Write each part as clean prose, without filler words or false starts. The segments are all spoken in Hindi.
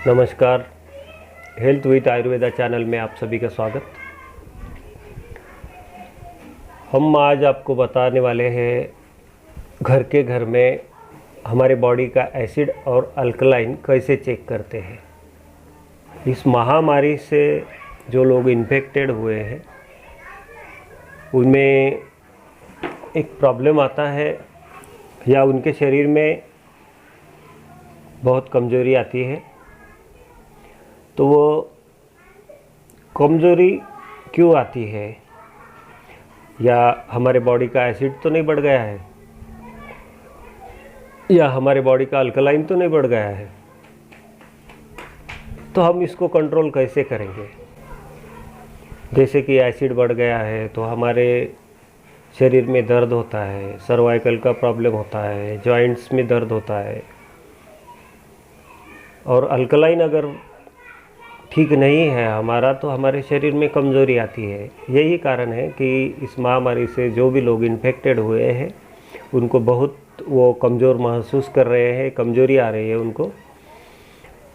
नमस्कार। हेल्थ विद आयुर्वेदा चैनल में आप सभी का स्वागत। हम आज आपको बताने वाले हैं घर के घर में हमारे बॉडी का एसिड और अल्कलाइन कैसे चेक करते हैं। इस महामारी से जो लोग इन्फेक्टेड हुए हैं उनमें एक प्रॉब्लम आता है या उनके शरीर में बहुत कमज़ोरी आती है। तो वो कमज़ोरी क्यों आती है? या हमारे बॉडी का एसिड तो नहीं बढ़ गया है, या हमारे बॉडी का अल्कलाइन तो नहीं बढ़ गया है। तो हम इसको कंट्रोल कैसे करेंगे? जैसे कि एसिड बढ़ गया है तो हमारे शरीर में दर्द होता है, सर्वाइकल का प्रॉब्लम होता है, जॉइंट्स में दर्द होता है। और अल्कलाइन अगर ठीक नहीं है हमारा तो हमारे शरीर में कमज़ोरी आती है। यही कारण है कि इस महामारी से जो भी लोग इन्फेक्टेड हुए हैं उनको बहुत वो कमज़ोर महसूस कर रहे हैं, कमज़ोरी आ रही है उनको।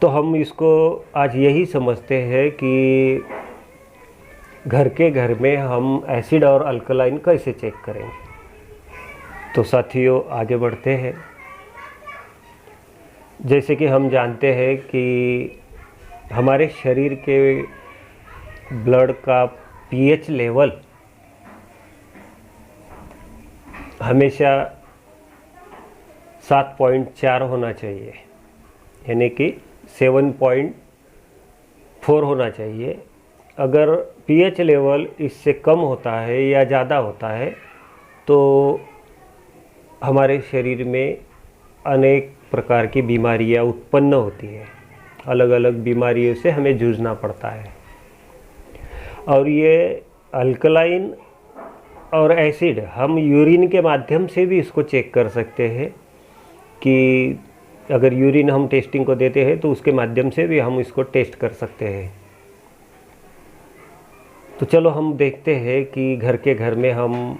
तो हम इसको आज यही समझते हैं कि घर के घर में हम एसिड और अल्कलाइन कैसे चेक करेंगे। तो साथियों आगे बढ़ते हैं। जैसे कि हम जानते हैं कि हमारे शरीर के ब्लड का पीएच लेवल हमेशा 7.4 होना चाहिए, यानी कि 7.4 होना चाहिए। अगर पीएच लेवल इससे कम होता है या ज़्यादा होता है तो हमारे शरीर में अनेक प्रकार की बीमारियां उत्पन्न होती हैं। अलग अलग बीमारियों से हमें जूझना पड़ता है। और ये अल्कलाइन और एसिड हम यूरिन के माध्यम से भी इसको चेक कर सकते हैं कि अगर यूरिन हम टेस्टिंग को देते हैं तो उसके माध्यम से भी हम इसको टेस्ट कर सकते हैं। तो चलो हम देखते हैं कि घर के घर में हम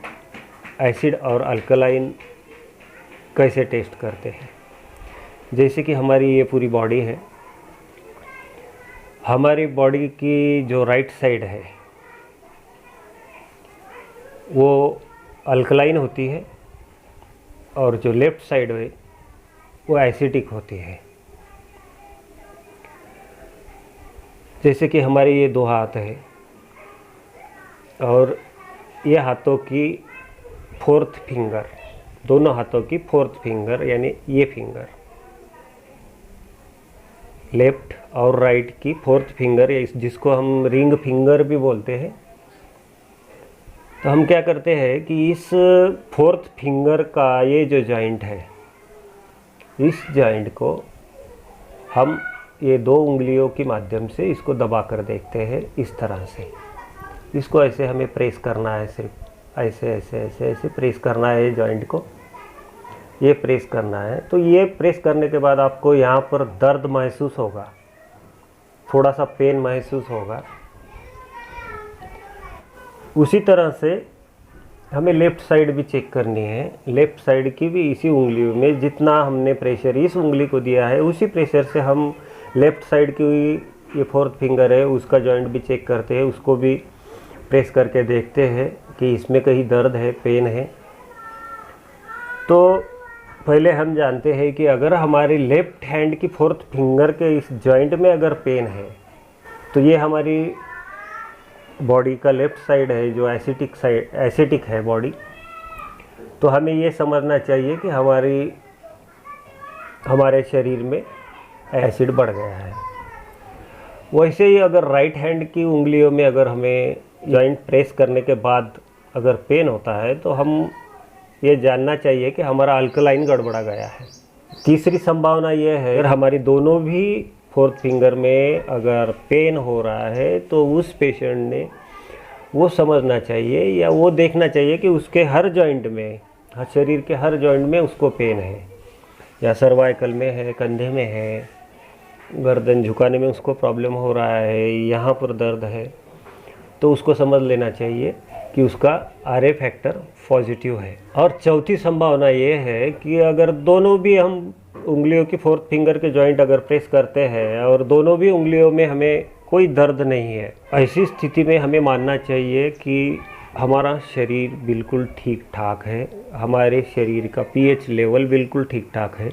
एसिड और अल्कलाइन कैसे टेस्ट करते हैं। जैसे कि हमारी ये पूरी बॉडी है, हमारी बॉडी की जो राइट साइड है वो अल्कलाइन होती है और जो लेफ़्ट साइड है वो एसिडिक होती है। जैसे कि हमारे ये दो हाथ है और ये हाथों की फोर्थ फिंगर, दोनों हाथों की फोर्थ फिंगर यानी ये फिंगर, लेफ्ट और राइट की फोर्थ फिंगर, जिसको हम रिंग फिंगर भी बोलते हैं। तो हम क्या करते हैं कि इस फोर्थ फिंगर का ये जो जॉइंट है, इस जॉइंट को हम ये दो उंगलियों के माध्यम से इसको दबा कर देखते हैं। इस तरह से इसको ऐसे हमें प्रेस करना है, सिर्फ ऐसे ऐसे ऐसे ऐसे प्रेस करना है जॉइंट को, ये प्रेस करना है। तो ये प्रेस करने के बाद आपको यहाँ पर दर्द महसूस होगा, थोड़ा सा पेन महसूस होगा। उसी तरह से हमें लेफ़्ट साइड भी चेक करनी है। लेफ़्ट साइड की भी इसी उंगलियों में जितना हमने प्रेशर इस उंगली को दिया है उसी प्रेशर से हम लेफ़्ट साइड की ये फोर्थ फिंगर है उसका जॉइंट भी चेक करते हैं, उसको भी प्रेस करके देखते हैं कि इसमें कहीं दर्द है, पेन है। तो पहले हम जानते हैं कि अगर हमारी लेफ़्ट हैंड की फोर्थ फिंगर के इस जॉइंट में अगर पेन है तो ये हमारी बॉडी का लेफ़्ट साइड है जो एसिडिक है बॉडी। तो हमें ये समझना चाहिए कि हमारे शरीर में एसिड बढ़ गया है। वैसे ही अगर राइट हैंड की उंगलियों में अगर हमें जॉइंट प्रेस करने के बाद अगर पेन होता है तो हम ये जानना चाहिए कि हमारा अल्कलाइन गड़बड़ा गया है। तीसरी संभावना ये है, अगर हमारी दोनों भी फोर्थ फिंगर में अगर पेन हो रहा है तो उस पेशेंट ने वो समझना चाहिए या वो देखना चाहिए कि उसके हर जॉइंट में, शरीर के हर जॉइंट में उसको पेन है, या सर्वाइकल में है, कंधे में है, गर्दन झुकाने में उसको प्रॉब्लम हो रहा है, यहाँ पर दर्द है। तो उसको समझ लेना चाहिए कि उसका RA फैक्टर पॉजिटिव है। और चौथी संभावना ये है कि अगर दोनों भी हम उंगलियों की फोर्थ फिंगर के जॉइंट अगर प्रेस करते हैं और दोनों भी उंगलियों में हमें कोई दर्द नहीं है, ऐसी स्थिति में हमें मानना चाहिए कि हमारा शरीर बिल्कुल ठीक ठाक है, हमारे शरीर का pH लेवल बिल्कुल ठीक ठाक है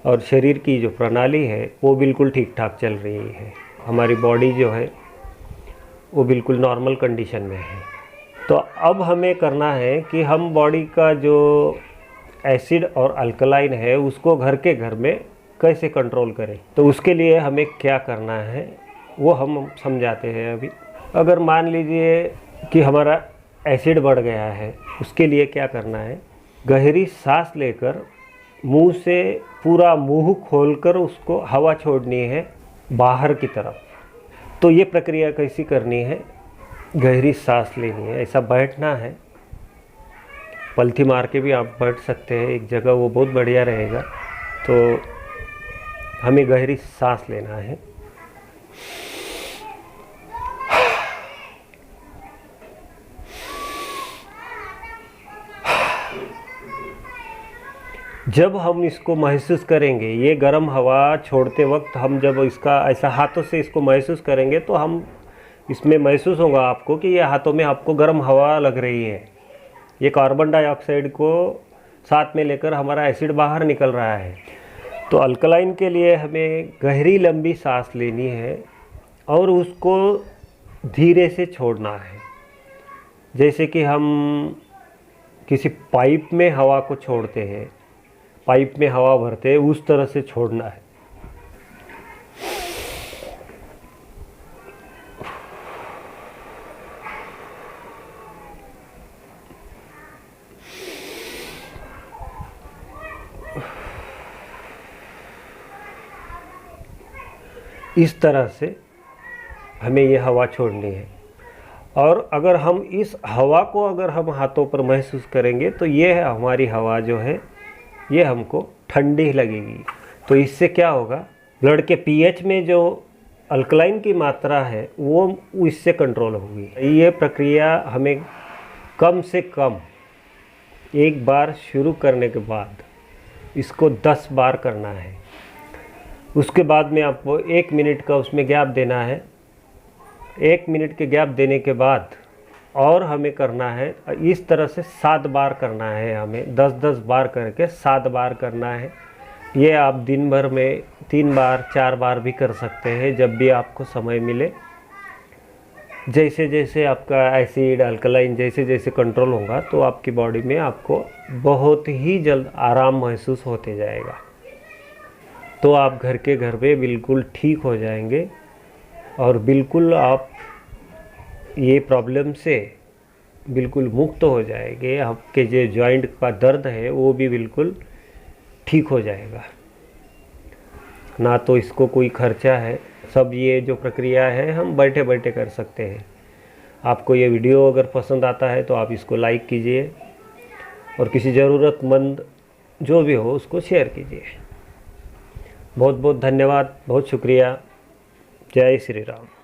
और शरीर की जो प्रणाली है वो बिल्कुल ठीक ठाक चल रही है, हमारी बॉडी जो है वो बिल्कुल नॉर्मल कंडीशन में है। तो अब हमें करना है कि हम बॉडी का जो एसिड और अल्कलाइन है उसको घर के घर में कैसे कंट्रोल करें। तो उसके लिए हमें क्या करना है वो हम समझाते हैं अभी। अगर मान लीजिए कि हमारा एसिड बढ़ गया है, उसके लिए क्या करना है, गहरी सांस लेकर मुंह से पूरा मुंह खोलकर उसको हवा छोड़नी है बाहर की तरफ। तो ये प्रक्रिया कैसी करनी है, गहरी सांस लेनी है, ऐसा बैठना है, पलथी मार के भी आप बैठ सकते हैं एक जगह, वो बहुत बढ़िया रहेगा। तो हमें गहरी सांस लेना है। जब हम इसको महसूस करेंगे, ये गर्म हवा छोड़ते वक्त हम जब इसका ऐसा हाथों से इसको महसूस करेंगे तो हम इसमें महसूस होगा आपको कि ये हाथों में आपको गर्म हवा लग रही है। ये कार्बन डाइऑक्साइड को साथ में लेकर हमारा एसिड बाहर निकल रहा है। तो अल्कलाइन के लिए हमें गहरी लंबी सांस लेनी है और उसको धीरे से छोड़ना है। जैसे कि हम किसी पाइप में हवा को छोड़ते हैं, पाइप में हवा भरते हैं, उस तरह से छोड़ना है। इस तरह से हमें ये हवा छोड़नी है। और अगर हम इस हवा को अगर हम हाथों पर महसूस करेंगे तो ये है हमारी हवा जो है ये हमको ठंडी लगेगी। तो इससे क्या होगा, ब्लड के pH में जो अल्कलाइन की मात्रा है वो इससे कंट्रोल होगी। ये प्रक्रिया हमें कम से कम एक बार शुरू करने के बाद इसको 10 बार करना है। उसके बाद में आपको 1 मिनट का उसमें गैप देना है। 1 मिनट के गैप देने के बाद और हमें करना है इस तरह से 7 बार करना है। हमें 10-10 बार करके 7 बार करना है। ये आप दिन भर में 3 बार 4 बार भी कर सकते हैं, जब भी आपको समय मिले। जैसे जैसे आपका एसिड अल्कलाइन जैसे जैसे कंट्रोल होगा तो आपकी बॉडी में आपको बहुत ही जल्द आराम महसूस होते जाएगा। तो आप घर के घर पे बिल्कुल ठीक हो जाएंगे और बिल्कुल आप ये प्रॉब्लम से बिल्कुल मुक्त हो जाएंगे। आपके जो जॉइंट का दर्द है वो भी बिल्कुल ठीक हो जाएगा। ना तो इसको कोई खर्चा है, सब ये जो प्रक्रिया है हम बैठे बैठे कर सकते हैं। आपको ये वीडियो अगर पसंद आता है तो आप इसको लाइक कीजिए और किसी ज़रूरतमंद जो भी हो उसको शेयर कीजिए। बहुत बहुत धन्यवाद, बहुत शुक्रिया। जय श्री राम।